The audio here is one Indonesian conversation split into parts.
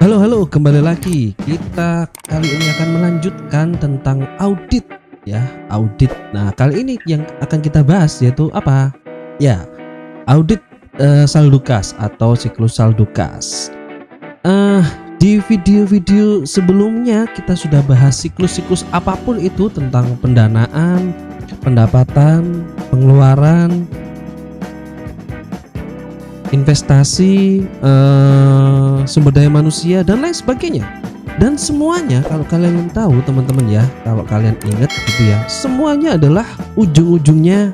Halo, kembali lagi. Kita kali ini akan melanjutkan tentang audit ya, audit. Nah, kali ini yang akan kita bahas yaitu apa? Ya, audit saldo kas atau siklus saldo kas. Di video-video sebelumnya kita sudah bahas siklus-siklus apapun itu tentang pendanaan, pendapatan, pengeluaran, investasi, sumber daya manusia dan lain sebagainya. Dan semuanya kalau kalian tahu teman-teman ya, kalau kalian ingat gitu ya, semuanya adalah ujung-ujungnya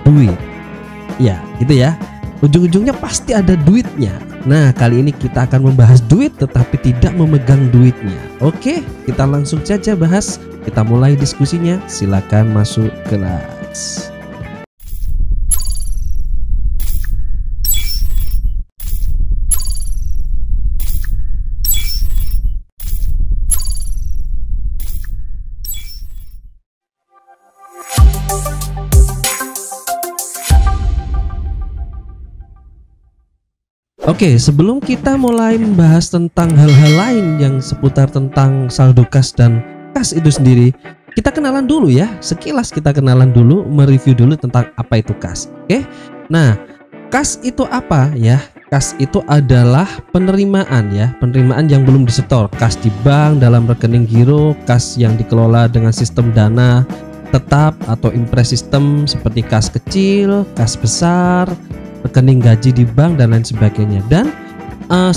duit. Ya, gitu ya. Ujung-ujungnya pasti ada duitnya. Nah, kali ini kita akan membahas duit tetapi tidak memegang duitnya. Oke, kita langsung saja bahas. Kita mulai diskusinya. Silakan masuk kelas. Oke, sebelum kita mulai membahas tentang hal-hal lain yang seputar tentang saldo kas dan kas itu sendiri, kita kenalan dulu ya. Sekilas kita kenalan dulu, mereview dulu tentang apa itu kas. Oke. Nah, kas itu apa ya? Kas itu adalah penerimaan ya, penerimaan yang belum disetor. Kas di bank dalam rekening giro, kas yang dikelola dengan sistem dana tetap atau impres sistem seperti kas kecil, kas besar, rekening gaji di bank dan lain sebagainya. Dan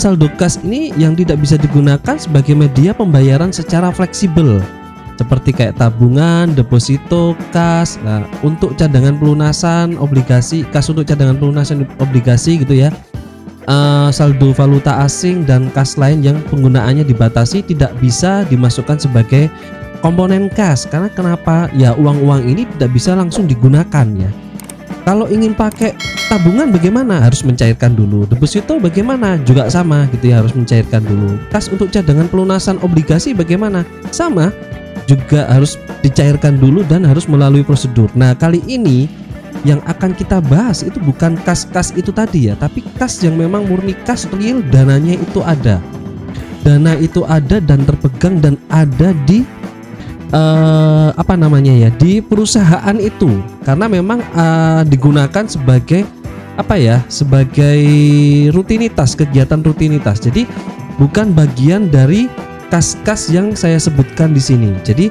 saldo kas ini yang tidak bisa digunakan sebagai media pembayaran secara fleksibel seperti kayak tabungan, deposito, kas. Nah, untuk cadangan pelunasan obligasi, kas untuk cadangan pelunasan obligasi gitu ya, saldo valuta asing dan kas lain yang penggunaannya dibatasi tidak bisa dimasukkan sebagai komponen kas. Karena kenapa? Ya, uang-uang ini tidak bisa langsung digunakan ya. Kalau ingin pakai tabungan bagaimana? Harus mencairkan dulu. Deposito bagaimana? Juga sama gitu ya, harus mencairkan dulu. Kas untuk cadangan pelunasan obligasi bagaimana? Sama, juga harus dicairkan dulu dan harus melalui prosedur. Nah, kali ini yang akan kita bahas itu bukan kas-kas itu tadi ya, tapi kas yang memang murni kas real, dananya itu ada. Dana itu ada dan terpegang dan ada di di perusahaan itu, karena memang digunakan sebagai sebagai rutinitas, kegiatan rutinitas. Jadi bukan bagian dari kas-kas yang saya sebutkan di sini. Jadi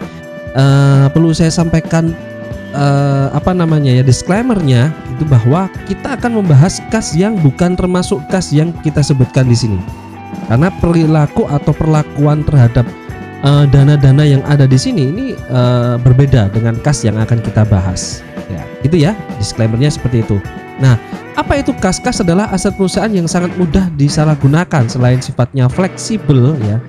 perlu saya sampaikan disclaimernya itu bahwa kita akan membahas kas yang bukan termasuk kas yang kita sebutkan di sini, karena perilaku atau perlakuan terhadap dana-dana yang ada di sini ini berbeda dengan kas yang akan kita bahas ya, gitu ya, disclaimernya seperti itu. Nah, apa itu kas? Kas adalah aset perusahaan yang sangat mudah disalahgunakan. Selain sifatnya fleksibel ya,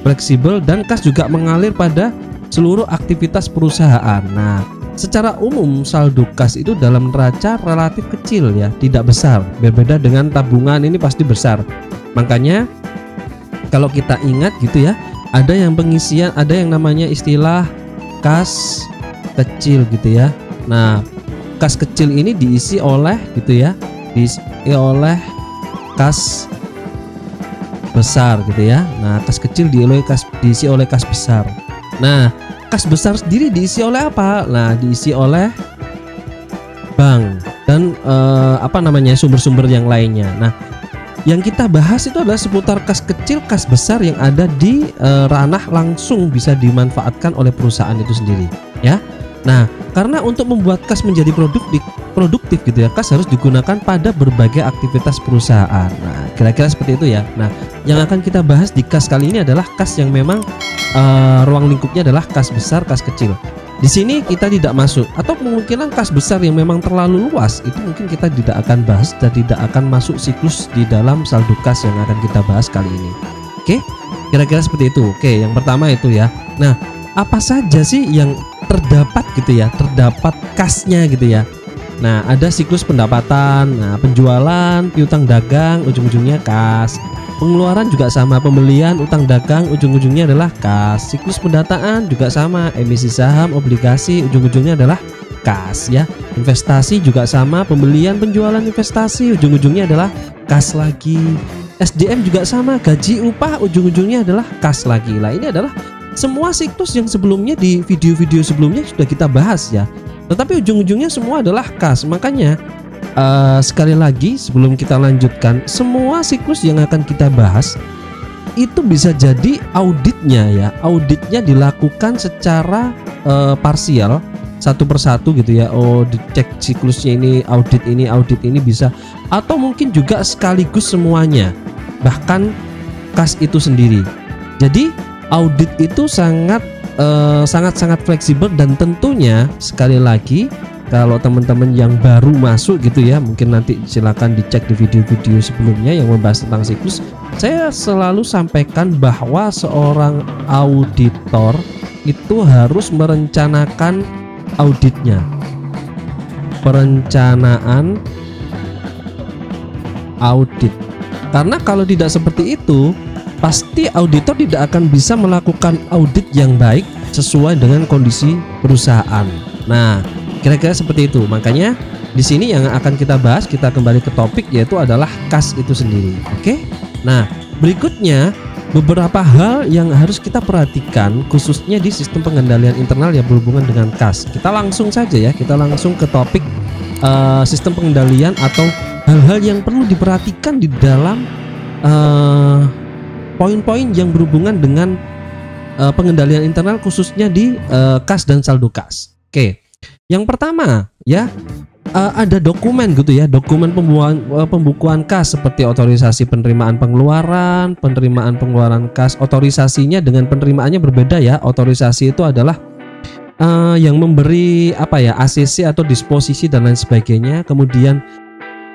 fleksibel, dan kas juga mengalir pada seluruh aktivitas perusahaan. Nah, secara umum saldo kas itu dalam neraca relatif kecil ya, tidak besar. Berbeda dengan tabungan, ini pasti besar. Makanya kalau kita ingat gitu ya, ada yang pengisian, ada yang namanya istilah kas kecil gitu ya. Nah, kas kecil ini diisi oleh kas besar gitu ya. Nah, kas kecil diisi oleh kas besar. Nah, kas besar sendiri diisi oleh apa? Nah, diisi oleh bank dan sumber-sumber yang lainnya. Nah, yang kita bahas itu adalah seputar kas kecil, kas besar yang ada di ranah langsung bisa dimanfaatkan oleh perusahaan itu sendiri ya. Nah, karena untuk membuat kas menjadi produktif gitu ya, kas harus digunakan pada berbagai aktivitas perusahaan. Nah, kira-kira seperti itu ya. Nah, yang akan kita bahas di kas kali ini adalah kas yang memang ruang lingkupnya adalah kas besar, kas kecil. Di sini kita tidak masuk, atau kemungkinan kas besar yang memang terlalu luas itu mungkin kita tidak akan bahas dan tidak akan masuk siklus di dalam saldo kas yang akan kita bahas kali ini. Oke, kira-kira seperti itu. Oke, yang pertama itu ya. Nah, apa saja sih yang terdapat gitu ya, terdapat kasnya gitu ya. Nah, ada siklus pendapatan, nah, penjualan, piutang dagang, ujung-ujungnya kas. Pengeluaran juga sama, pembelian, utang dagang, ujung-ujungnya adalah kas. Siklus pendataan juga sama, emisi saham, obligasi, ujung-ujungnya adalah kas ya. Investasi juga sama, pembelian, penjualan, investasi, ujung-ujungnya adalah kas lagi. SDM juga sama, gaji, upah, ujung-ujungnya adalah kas lagi. Lah ini adalah semua siklus yang sebelumnya di video-video sebelumnya sudah kita bahas ya. Tetapi ujung-ujungnya semua adalah kas. Makanya sekali lagi sebelum kita lanjutkan, semua siklus yang akan kita bahas itu bisa jadi auditnya ya. Auditnya dilakukan secara parsial, satu persatu gitu ya. Oh, dicek siklusnya ini, audit ini bisa, atau mungkin juga sekaligus semuanya, bahkan kas itu sendiri. Jadi audit itu sangat fleksibel, dan tentunya sekali lagi kalau teman-teman yang baru masuk gitu ya, mungkin nanti silakan dicek di video-video sebelumnya yang membahas tentang siklus. Saya selalu sampaikan bahwa seorang auditor itu harus merencanakan auditnya. Perencanaan audit. Karena kalau tidak seperti itu, pasti auditor tidak akan bisa melakukan audit yang baik sesuai dengan kondisi perusahaan. Nah, kira-kira seperti itu. Makanya di sini yang akan kita bahas, kita kembali ke topik, yaitu adalah kas itu sendiri. Oke. Nah, berikutnya beberapa hal yang harus kita perhatikan khususnya di sistem pengendalian internal yang berhubungan dengan kas. Kita langsung saja ya, kita langsung ke topik sistem pengendalian atau hal-hal yang perlu diperhatikan di dalam poin-poin yang berhubungan dengan pengendalian internal khususnya di kas dan saldo kas. Oke. Yang pertama ya, ada dokumen gitu ya, dokumen pembukuan kas seperti otorisasi penerimaan pengeluaran kas. Otorisasinya dengan penerimaannya berbeda ya. Otorisasi itu adalah yang memberi ACC atau disposisi dan lain sebagainya. Kemudian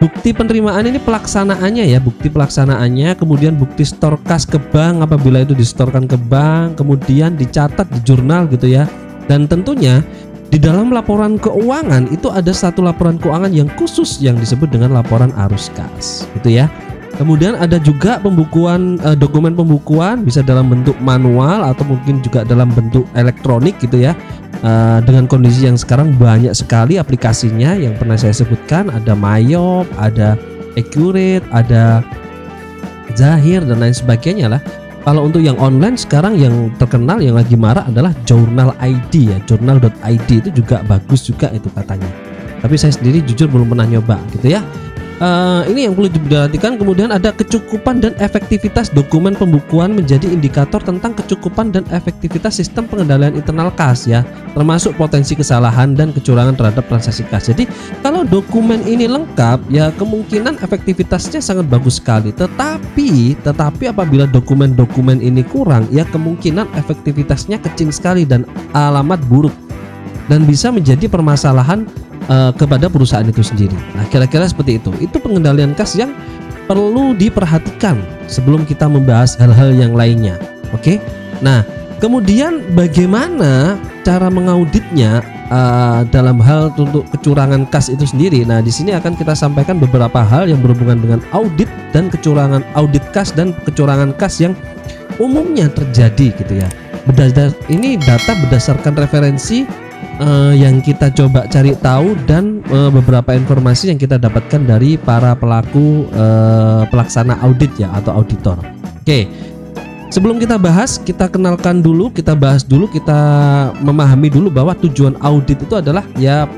bukti penerimaan ini pelaksanaannya ya, bukti pelaksanaannya. Kemudian bukti store kas ke bank apabila itu disetorkan ke bank, kemudian dicatat di jurnal gitu ya. Dan tentunya di dalam laporan keuangan itu ada satu laporan keuangan yang khusus yang disebut dengan laporan arus kas gitu ya. Kemudian ada juga pembukuan, dokumen pembukuan bisa dalam bentuk manual atau mungkin juga dalam bentuk elektronik gitu ya. Dengan kondisi yang sekarang banyak sekali aplikasinya yang pernah saya sebutkan, ada Mayop, ada Accurate, ada Zahir dan lain sebagainya lah. Kalau untuk yang online sekarang yang terkenal yang lagi marak adalah Journal ID ya, journal.id itu juga bagus juga itu katanya. Tapi saya sendiri jujur belum pernah nyoba gitu ya. Ini yang perlu diperhatikan. Kemudian ada kecukupan dan efektivitas dokumen pembukuan menjadi indikator tentang kecukupan dan efektivitas sistem pengendalian internal kas ya, termasuk potensi kesalahan dan kecurangan terhadap transaksi kas. Jadi kalau dokumen ini lengkap ya, kemungkinan efektivitasnya sangat bagus sekali. Tetapi apabila dokumen-dokumen ini kurang ya, kemungkinan efektivitasnya kecil sekali dan alamat buruk, dan bisa menjadi permasalahan kepada perusahaan itu sendiri. Nah, kira-kira seperti itu. Itu pengendalian kas yang perlu diperhatikan sebelum kita membahas hal-hal yang lainnya. Oke. Nah, kemudian bagaimana cara mengauditnya dalam hal untuk kecurangan kas itu sendiri. Nah, di sini akan kita sampaikan beberapa hal yang berhubungan dengan audit dan kecurangan, audit kas dan kecurangan kas yang umumnya terjadi gitu ya. Ini data berdasarkan referensi yang kita coba cari tahu dan beberapa informasi yang kita dapatkan dari para pelaku pelaksana audit ya atau auditor. Oke. Sebelum kita bahas, kita kenalkan dulu, kita bahas dulu, kita memahami dulu bahwa tujuan audit itu adalah ya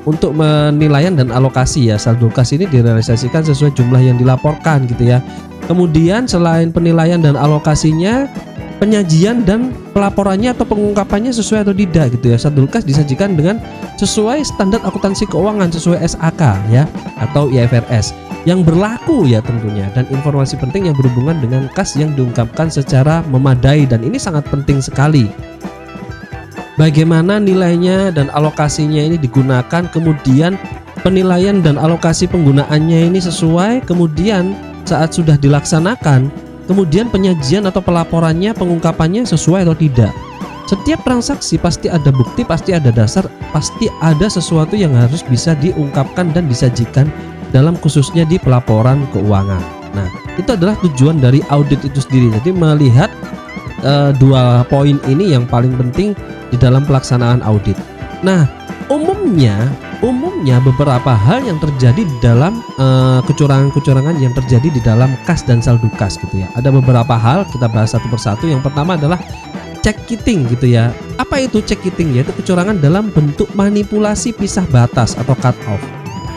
untuk penilaian dan alokasi ya. Saldo kas ini direalisasikan sesuai jumlah yang dilaporkan gitu ya. Kemudian selain penilaian dan alokasinya, penyajian dan pelaporannya atau pengungkapannya sesuai atau tidak gitu ya. Saldo kas disajikan dengan sesuai standar akuntansi keuangan, sesuai SAK ya atau IFRS yang berlaku ya tentunya, dan informasi penting yang berhubungan dengan kas yang diungkapkan secara memadai. Dan ini sangat penting sekali, bagaimana nilainya dan alokasinya ini digunakan, kemudian penilaian dan alokasi penggunaannya ini sesuai, kemudian saat sudah dilaksanakan, kemudian penyajian atau pelaporannya, pengungkapannya sesuai atau tidak. Setiap transaksi pasti ada bukti, pasti ada dasar, pasti ada sesuatu yang harus bisa diungkapkan dan disajikan dalam khususnya di pelaporan keuangan. Nah, itu adalah tujuan dari audit itu sendiri. Jadi melihat dua poin ini yang paling penting di dalam pelaksanaan audit. Nah, umumnya beberapa hal yang terjadi di dalam kecurangan-kecurangan yang terjadi di dalam kas dan saldo kas gitu ya. Ada beberapa hal, kita bahas satu persatu. Yang pertama adalah check kiting gitu ya. Apa itu check kiting? Yaitu kecurangan dalam bentuk manipulasi pisah batas atau cut off.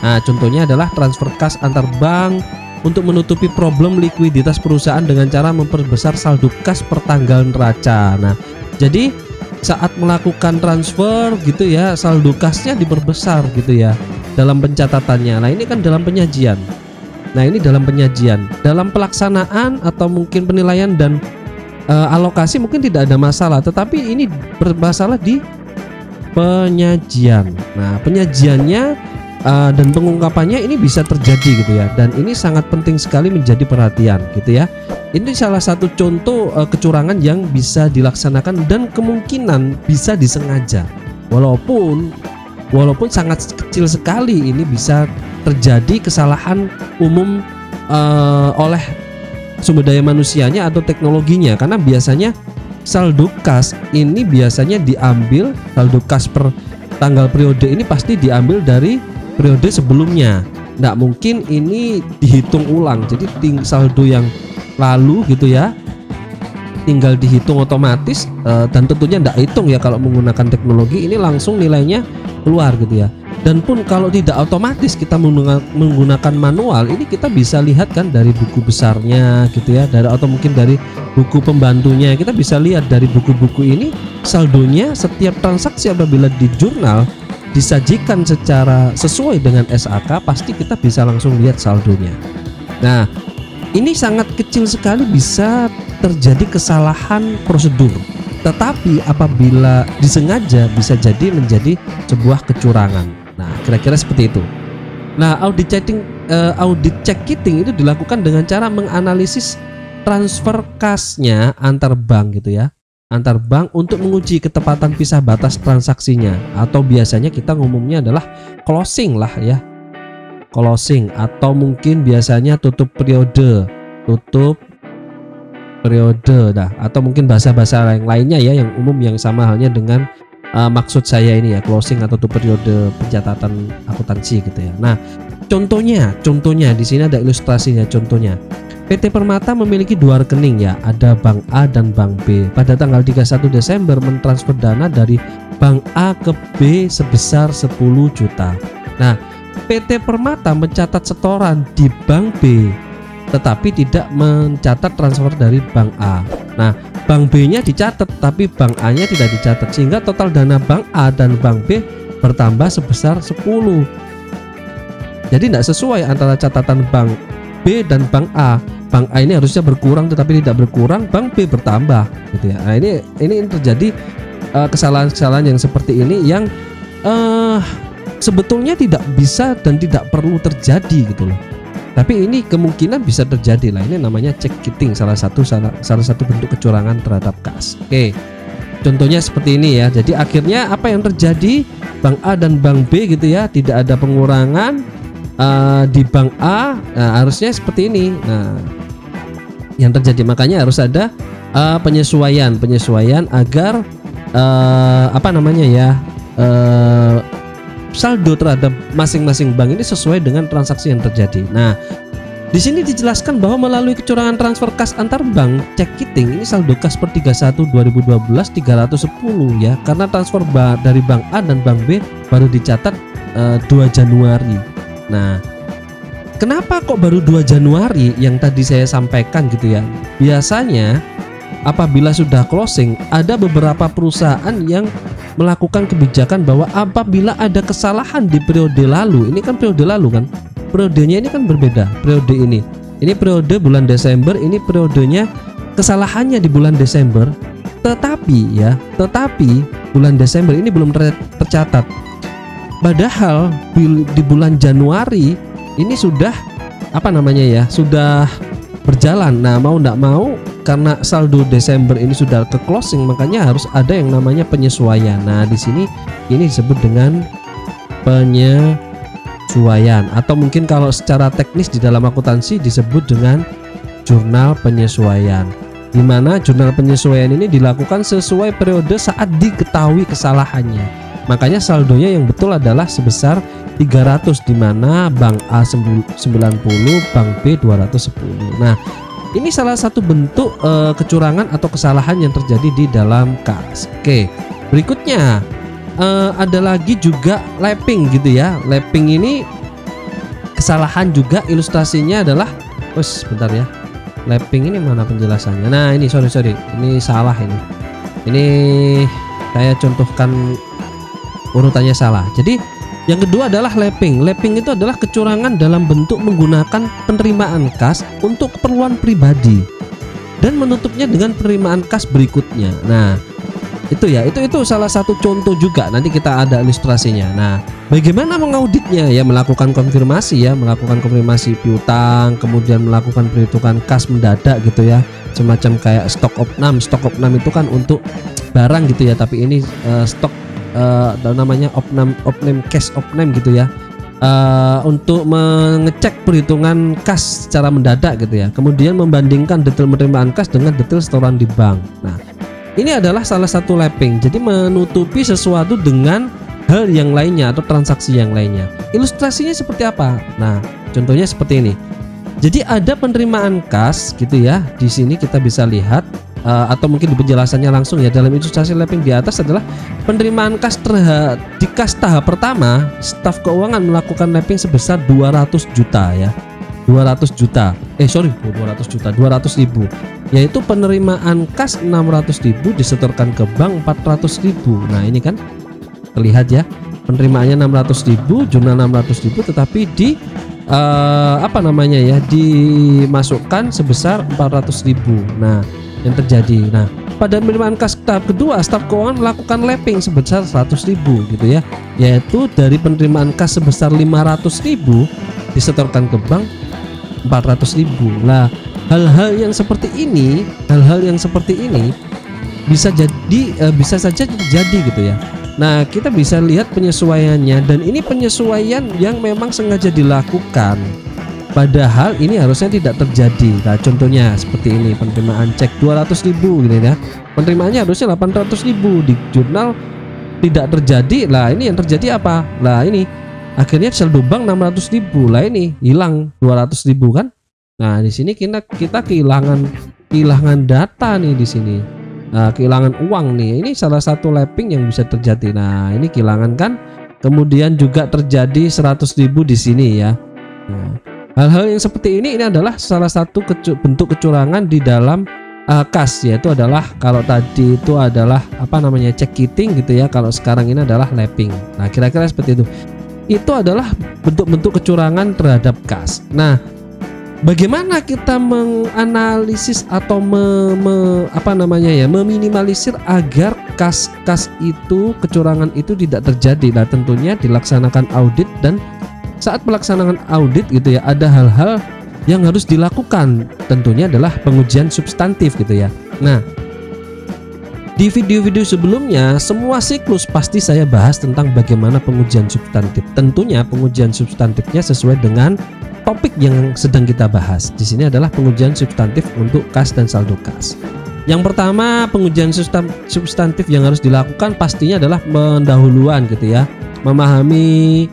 Nah, contohnya adalah transfer kas antar bank untuk menutupi problem likuiditas perusahaan dengan cara memperbesar saldo kas per tanggal neraca. Nah, jadi saat melakukan transfer gitu ya, saldo kasnya diperbesar gitu ya dalam pencatatannya. Nah, ini kan dalam penyajian. Nah, ini dalam penyajian. Dalam pelaksanaan atau mungkin penilaian dan alokasi mungkin tidak ada masalah, tetapi ini bermasalah di penyajian. Nah, penyajiannya dan pengungkapannya ini bisa terjadi gitu ya, dan ini sangat penting sekali menjadi perhatian gitu ya. Ini salah satu contoh kecurangan yang bisa dilaksanakan dan kemungkinan bisa disengaja, walaupun sangat kecil sekali ini bisa terjadi kesalahan umum oleh sumber daya manusianya atau teknologinya, karena biasanya saldo kas ini biasanya diambil, saldo kas per tanggal periode ini pasti diambil dari periode sebelumnya. Nggak mungkin ini dihitung ulang, jadi saldo yang lalu gitu ya tinggal dihitung otomatis, dan tentunya nggak hitung ya kalau menggunakan teknologi ini, langsung nilainya keluar gitu ya. Dan pun kalau tidak otomatis kita menggunakan manual, ini kita bisa lihat kan dari buku besarnya gitu ya, atau mungkin dari buku pembantunya. Kita bisa lihat dari buku-buku ini saldonya setiap transaksi apabila di jurnal disajikan secara sesuai dengan SAK, pasti kita bisa langsung lihat saldonya. Nah, ini sangat kecil sekali bisa terjadi kesalahan prosedur, tetapi apabila disengaja bisa jadi menjadi sebuah kecurangan. Nah, kira-kira seperti itu. Nah, audit check kiting itu dilakukan dengan cara menganalisis transfer kasnya antar bank gitu ya, antar bank untuk menguji ketepatan pisah batas transaksinya, atau biasanya kita ngomongnya adalah closing lah ya, closing, atau mungkin biasanya tutup periode dah, atau mungkin bahasa-bahasa yang lainnya ya yang umum yang sama halnya dengan maksud saya ini ya, closing atau tutup periode pencatatan akuntansi gitu ya. Nah, contohnya di sini ada ilustrasinya. Contohnya, PT Permata memiliki dua rekening ya, ada Bank A dan Bank B. Pada tanggal 31 Desember mentransfer dana dari Bank A ke B sebesar 10 juta. Nah, PT Permata mencatat setoran di Bank B tetapi tidak mencatat transfer dari Bank A. Nah, Bank B-nya dicatat tapi Bank A-nya tidak dicatat, sehingga total dana Bank A dan Bank B bertambah sebesar 10. Jadi tidak sesuai antara catatan Bank B dan Bank A. Bank A ini harusnya berkurang tetapi tidak berkurang, Bank B bertambah gitu ya. Nah, ini terjadi kesalahan-kesalahan yang seperti ini yang sebetulnya tidak bisa dan tidak perlu terjadi gitu loh. Tapi ini kemungkinan bisa terjadi lah. Ini namanya check kiting, salah satu bentuk kecurangan terhadap kas. Oke, contohnya seperti ini ya. Jadi akhirnya apa yang terjadi, Bank A dan Bank B gitu ya, tidak ada pengurangan di Bank A. Nah, harusnya seperti ini. Nah, yang terjadi makanya harus ada penyesuaian agar saldo terhadap masing-masing bank ini sesuai dengan transaksi yang terjadi. Nah, di sini dijelaskan bahwa melalui kecurangan transfer kas antar bank, check kiting ini saldo kas per 31 2012 310 ya, karena transfer dari Bank A dan Bank B baru dicatat 2 Januari. Nah, kenapa kok baru 2 Januari yang tadi saya sampaikan gitu ya? Biasanya apabila sudah closing, ada beberapa perusahaan yang melakukan kebijakan bahwa apabila ada kesalahan di periode lalu, ini kan periode lalu kan, periodenya ini kan berbeda. Periode ini periode bulan Desember, ini periodenya kesalahannya di bulan Desember, tetapi bulan Desember ini belum tercatat. Padahal di bulan Januari ini sudah sudah berjalan. Nah, mau tidak mau karena saldo Desember ini sudah ke closing, makanya harus ada yang namanya penyesuaian. Nah, di sini ini disebut dengan penyesuaian, atau mungkin kalau secara teknis di dalam akuntansi disebut dengan jurnal penyesuaian, di mana jurnal penyesuaian ini dilakukan sesuai periode saat diketahui kesalahannya. Makanya saldonya yang betul adalah sebesar 300, di mana Bank A 90, Bank B 210. Nah, ini salah satu bentuk kecurangan atau kesalahan yang terjadi di dalam kas. Oke, berikutnya ada lagi juga lapping gitu ya. Lapping ini kesalahan juga, ilustrasinya adalah, bentar ya. Lapping ini mana penjelasannya? Nah, ini sorry, ini salah ini. Ini saya contohkan urutannya salah. Jadi yang kedua adalah lapping. Lapping itu adalah kecurangan dalam bentuk menggunakan penerimaan kas untuk keperluan pribadi dan menutupnya dengan penerimaan kas berikutnya. Nah, itu ya, itu salah satu contoh juga, nanti kita ada ilustrasinya. Nah, bagaimana mengauditnya ya? Melakukan konfirmasi piutang, kemudian melakukan perhitungan kas mendadak gitu ya, semacam kayak stok opnam itu kan untuk barang gitu ya, tapi ini stok namanya opnam cash opnam gitu ya, untuk mengecek perhitungan kas secara mendadak gitu ya, kemudian membandingkan detail penerimaan kas dengan detail setoran di bank. Nah, ini adalah salah satu lapping, jadi menutupi sesuatu dengan hal yang lainnya atau transaksi yang lainnya. Ilustrasinya seperti apa? Nah, contohnya seperti ini. Jadi ada penerimaan kas gitu ya. Di sini kita bisa lihat atau mungkin di penjelasannya langsung ya, dalam ilustrasi lapping di atas adalah penerimaan kas di kas tahap pertama, staf keuangan melakukan lapping sebesar 200 juta ya. 200 ribu, yaitu penerimaan kas 600 ribu disetorkan ke bank 400 ribu. Nah, ini kan terlihat ya, penerimaannya 600 ribu, jumlah 600 ribu, tetapi dimasukkan sebesar 400 ribu. Nah, yang terjadi, nah pada penerimaan kas tahap kedua, staf keuangan melakukan lapping sebesar 100 ribu gitu ya, yaitu dari penerimaan kas sebesar 500 ribu disetorkan ke bank 400 ribu. Nah, hal-hal yang seperti ini bisa saja terjadi gitu ya. Nah, kita bisa lihat penyesuaiannya, dan ini penyesuaian yang memang sengaja dilakukan, padahal ini harusnya tidak terjadi. Nah, contohnya seperti ini, penerimaan cek 200 ribu gitu ya, penerimaannya harusnya 800 ribu, di jurnal tidak terjadi. Lah, ini yang terjadi apa? Lah, ini akhirnya saldo bank 600 ribu, lah ini hilang 200 ribu kan. Nah, di sini kita kehilangan data nih di sini. Nah, kehilangan uang nih. Ini salah satu lapping yang bisa terjadi. Nah, ini kehilangan kan. Kemudian juga terjadi 100 ribu di sini ya. Nah, hal-hal yang seperti ini adalah salah satu bentuk kecurangan di dalam kas, yaitu adalah, kalau tadi itu adalah check kiting gitu ya, kalau sekarang ini adalah lapping. Nah, kira-kira seperti itu. Itu adalah bentuk-bentuk kecurangan terhadap kas. Nah, bagaimana kita menganalisis atau meminimalisir agar kas itu, kecurangan itu tidak terjadi? Nah, tentunya dilaksanakan audit, dan saat pelaksanaan audit gitu ya, ada hal-hal yang harus dilakukan. Tentunya adalah pengujian substantif gitu ya. Nah, di video-video sebelumnya, semua siklus pasti saya bahas tentang bagaimana pengujian substantif. Tentunya pengujian substantifnya sesuai dengan topik yang sedang kita bahas. Di sini adalah pengujian substantif untuk kas dan saldo kas. Yang pertama, pengujian substantif yang harus dilakukan pastinya adalah pendahuluan gitu ya, memahami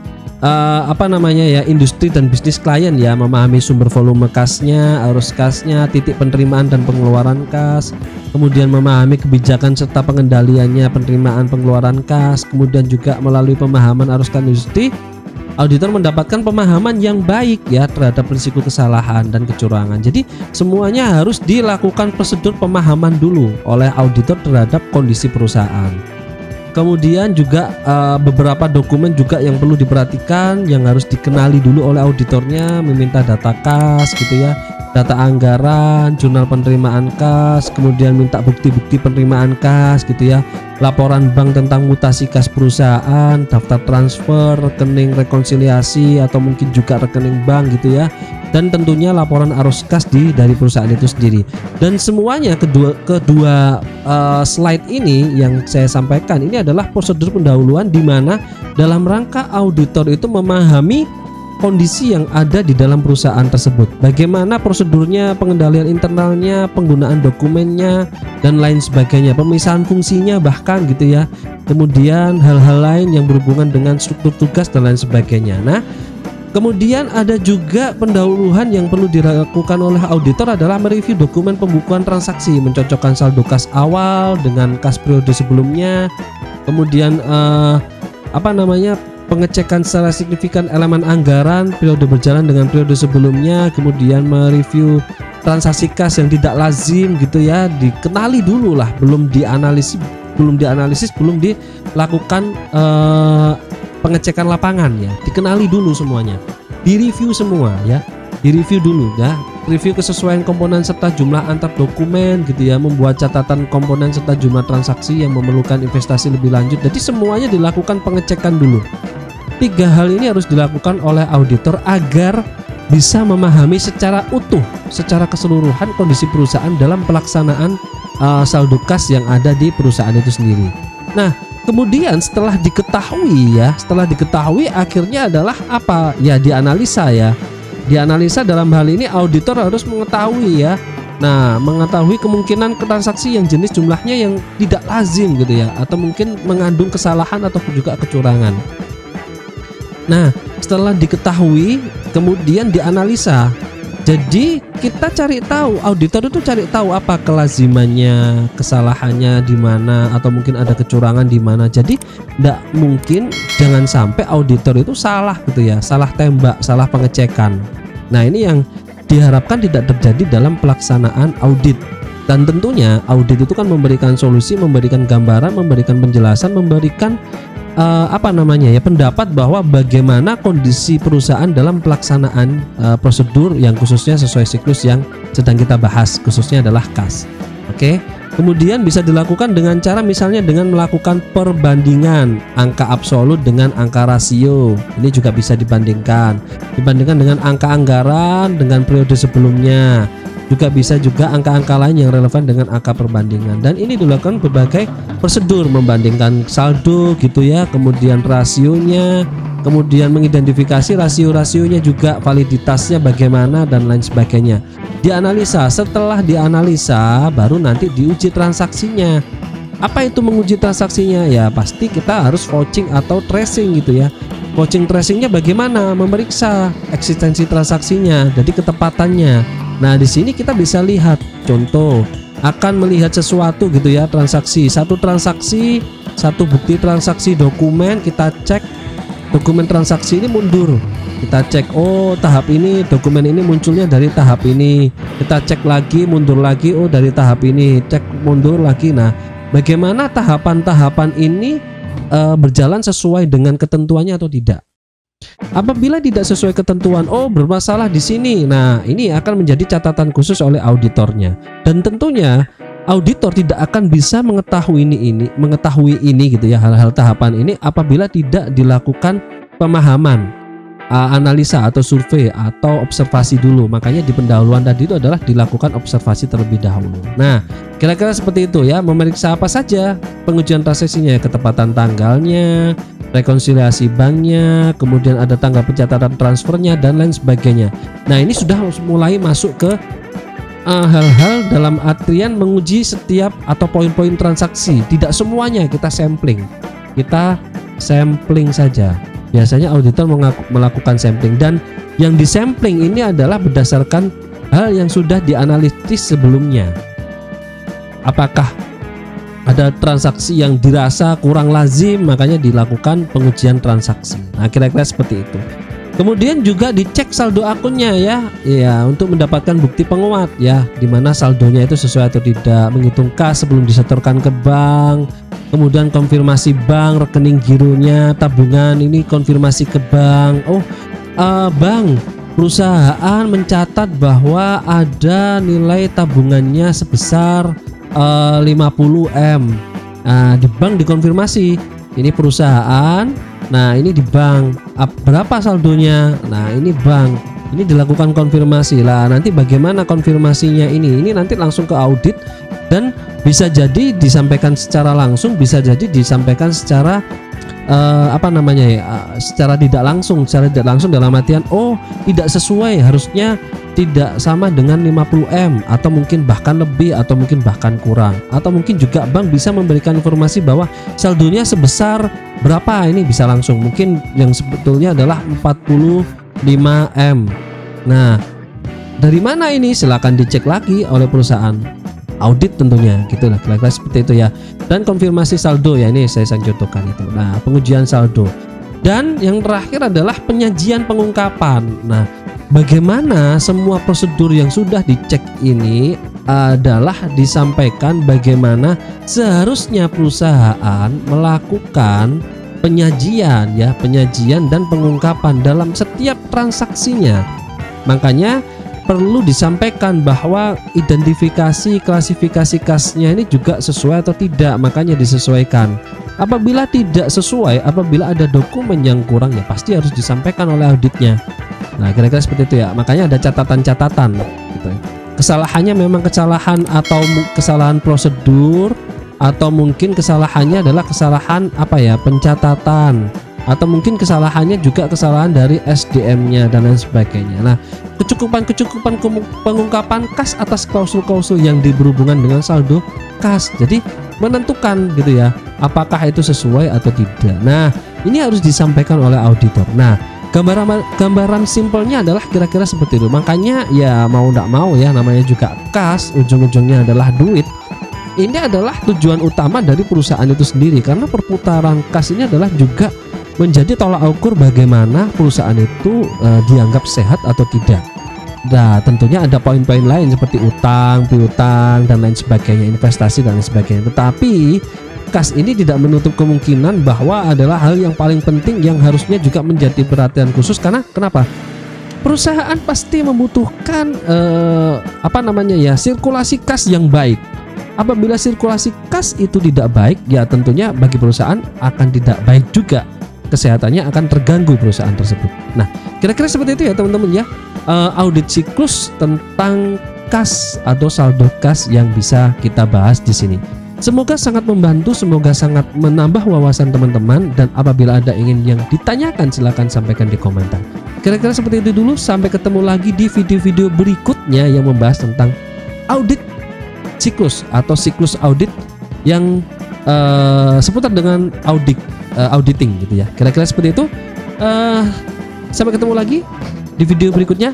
industri dan bisnis klien ya, memahami sumber volume kasnya, arus kasnya, titik penerimaan dan pengeluaran kas, kemudian memahami kebijakan serta pengendaliannya penerimaan pengeluaran kas, kemudian juga melalui pemahaman arus kas industri, auditor mendapatkan pemahaman yang baik ya terhadap risiko kesalahan dan kecurangan. Jadi semuanya harus dilakukan prosedur pemahaman dulu oleh auditor terhadap kondisi perusahaan. Kemudian juga beberapa dokumen juga yang perlu diperhatikan, yang harus dikenali dulu oleh auditornya, meminta data kas gitu ya, data anggaran, jurnal penerimaan kas, kemudian minta bukti-bukti penerimaan kas gitu ya, laporan bank tentang mutasi kas perusahaan, daftar transfer, rekening rekonsiliasi atau mungkin juga rekening bank gitu ya, dan tentunya laporan arus kas dari perusahaan itu sendiri. Dan semuanya kedua slide ini yang saya sampaikan ini adalah prosedur pendahuluan, di mana dalam rangka auditor itu memahami kondisi yang ada di dalam perusahaan tersebut. Bagaimana prosedurnya, pengendalian internalnya, penggunaan dokumennya dan lain sebagainya, pemisahan fungsinya bahkan gitu ya. Kemudian hal-hal lain yang berhubungan dengan struktur tugas dan lain sebagainya. Nah, kemudian ada juga pendahuluan yang perlu dilakukan oleh auditor adalah mereview dokumen pembukuan transaksi, mencocokkan saldo kas awal dengan kas periode sebelumnya. Kemudian pengecekan secara signifikan elemen anggaran periode berjalan dengan periode sebelumnya. Kemudian mereview transaksi kas yang tidak lazim gitu ya, dikenali dulu lah, belum dianalisis, belum dilakukan pengecekan lapangan ya, dikenali dulu semuanya, direview semua ya, direview dulu ya, review kesesuaian komponen serta jumlah antar dokumen gitu ya, membuat catatan komponen serta jumlah transaksi yang memerlukan investasi lebih lanjut. Jadi semuanya dilakukan pengecekan dulu. 3 hal ini harus dilakukan oleh auditor agar bisa memahami secara utuh, secara keseluruhan kondisi perusahaan dalam pelaksanaan saldo kas yang ada di perusahaan itu sendiri. Nah, kemudian setelah diketahui akhirnya adalah apa? Ya dianalisa ya. Dianalisa dalam hal ini auditor harus mengetahui ya. Nah, mengetahui kemungkinan transaksi yang jenis jumlahnya yang tidak lazim gitu ya, atau mungkin mengandung kesalahan atau juga kecurangan. Nah, setelah diketahui kemudian dianalisa. Jadi kita cari tahu, auditor itu cari tahu apa kelazimannya, kesalahannya di mana, atau mungkin ada kecurangan di mana. Jadi tidak mungkin, jangan sampai auditor itu salah gitu ya, salah tembak, salah pengecekan. Nah, ini yang diharapkan tidak terjadi dalam pelaksanaan audit. Dan tentunya audit itu kan memberikan solusi, memberikan gambaran, memberikan penjelasan, memberikan pendapat bahwa bagaimana kondisi perusahaan dalam pelaksanaan prosedur yang khususnya sesuai siklus yang sedang kita bahas, khususnya adalah kas. Oke. Kemudian bisa dilakukan dengan cara misalnya dengan melakukan perbandingan angka absolut dengan angka rasio. Ini juga bisa dibandingkan dengan angka anggaran dengan periode sebelumnya. Juga bisa angka-angka lain yang relevan dengan angka perbandingan, dan ini dilakukan berbagai prosedur, membandingkan saldo gitu ya, kemudian rasionya, kemudian mengidentifikasi rasio-rasionya juga, validitasnya bagaimana dan lain sebagainya. Dianalisa, setelah dianalisa baru nanti diuji transaksinya. Apa itu menguji transaksinya? Ya pasti kita harus vouching atau tracing gitu ya. Vouching tracingnya bagaimana? Memeriksa eksistensi transaksinya, jadi ketepatannya. Nah, di sini kita bisa lihat contoh, akan melihat sesuatu gitu ya, satu transaksi, satu bukti transaksi dokumen, kita cek dokumen transaksi ini mundur. Kita cek, oh tahap ini, dokumen ini munculnya dari tahap ini. Kita cek lagi, mundur lagi, oh dari tahap ini, cek mundur lagi. Nah, bagaimana tahapan-tahapan ini berjalan sesuai dengan ketentuannya atau tidak? Apabila tidak sesuai ketentuan, oh bermasalah di sini. Nah, ini akan menjadi catatan khusus oleh auditornya. Dan tentunya auditor tidak akan bisa mengetahui ini gitu ya, hal-hal tahapan ini apabila tidak dilakukan pemahaman, analisa atau survei atau observasi dulu. Makanya di pendahuluan tadi itu adalah dilakukan observasi terlebih dahulu. Nah, kira-kira seperti itu ya. Memeriksa apa saja? Pengujian transaksinya, ketepatan tanggalnya, rekonsiliasi banknya, kemudian ada tanggal pencatatan transfernya dan lain sebagainya. Nah, ini sudah mulai masuk ke hal-hal dalam artian menguji setiap atau poin-poin transaksi. Tidak semuanya kita sampling saja. Biasanya auditor melakukan sampling, dan yang disampling ini adalah berdasarkan hal yang sudah dianalisis sebelumnya. Apakah ada transaksi yang dirasa kurang lazim, makanya dilakukan pengujian transaksi. Nah, kira-kira seperti itu. Kemudian juga dicek saldo akunnya ya, untuk mendapatkan bukti penguat ya, dimana saldonya itu sesuai atau tidak, menghitung kas sebelum disetorkan ke bank. Kemudian konfirmasi bank, rekening gironya, tabungan ini konfirmasi ke bank. Bank, perusahaan mencatat bahwa ada nilai tabungannya sebesar 50M. Nah, di bank dikonfirmasi, ini perusahaan, nah ini di bank, berapa saldonya, nah ini bank, ini dilakukan konfirmasi lah. Nanti bagaimana konfirmasinya ini nanti langsung ke audit, dan bisa jadi disampaikan secara langsung, bisa jadi disampaikan secara apa namanya ya, secara tidak langsung dalam artian oh tidak sesuai, harusnya tidak sama dengan 50M atau mungkin bahkan lebih atau mungkin bahkan kurang, atau mungkin juga bank bisa memberikan informasi bahwa saldonya sebesar berapa, ini bisa langsung, mungkin yang sebetulnya adalah 45M. Nah, dari mana ini? Silakan dicek lagi oleh perusahaan audit tentunya, gitulah kira-kira seperti itu ya. Dan konfirmasi saldo ya, ini saya contohkan itu. Nah, pengujian saldo. Dan yang terakhir adalah penyajian pengungkapan. Nah, bagaimana semua prosedur yang sudah dicek ini adalah disampaikan bagaimana seharusnya perusahaan melakukan penyajian ya, penyajian dan pengungkapan dalam setiap transaksinya. Makanya perlu disampaikan bahwa identifikasi klasifikasi kasnya ini juga sesuai atau tidak, makanya disesuaikan. Apabila tidak sesuai, apabila ada dokumen yang kurang, ya pasti harus disampaikan oleh auditnya. Nah, kira-kira seperti itu ya. Makanya ada catatan-catatan gitu. Kesalahannya memang kesalahan atau kesalahan prosedur, atau mungkin kesalahannya adalah kesalahan apa ya, pencatatan, atau mungkin kesalahannya juga kesalahan dari SDM-nya dan lain sebagainya. Nah, kecukupan pengungkapan kas atas klausul-klausul yang berhubungan dengan saldo kas. Jadi menentukan gitu ya, apakah itu sesuai atau tidak. Nah, ini harus disampaikan oleh auditor. Nah, gambaran simpelnya adalah kira-kira seperti itu. Makanya ya mau tidak mau ya, namanya juga kas, ujung-ujungnya adalah duit. Ini adalah tujuan utama dari perusahaan itu sendiri, karena perputaran kas ini adalah juga menjadi tolak ukur bagaimana perusahaan itu dianggap sehat atau tidak. Nah, tentunya ada poin-poin lain seperti utang, piutang dan lain sebagainya, investasi dan lain sebagainya. Tetapi kas ini tidak menutup kemungkinan bahwa adalah hal yang paling penting yang harusnya juga menjadi perhatian khusus. Karena kenapa? Perusahaan pasti membutuhkan apa namanya ya, sirkulasi kas yang baik. Apabila sirkulasi kas itu tidak baik, ya tentunya bagi perusahaan akan tidak baik juga, kesehatannya akan terganggu perusahaan tersebut. Nah, kira-kira seperti itu ya teman-teman ya, audit siklus tentang kas atau saldo kas yang bisa kita bahas di sini. Semoga sangat membantu, semoga sangat menambah wawasan teman-teman, dan apabila ada ingin yang ditanyakan silahkan sampaikan di komentar. Kira-kira seperti itu dulu, sampai ketemu lagi di video-video berikutnya yang membahas tentang audit siklus atau siklus audit yang seputar dengan auditing gitu ya. Kira-kira seperti itu. Sampai ketemu lagi di video berikutnya.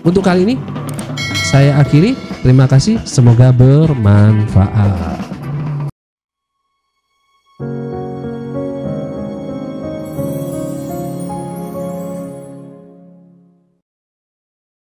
Untuk kali ini saya akhiri. Terima kasih, semoga bermanfaat.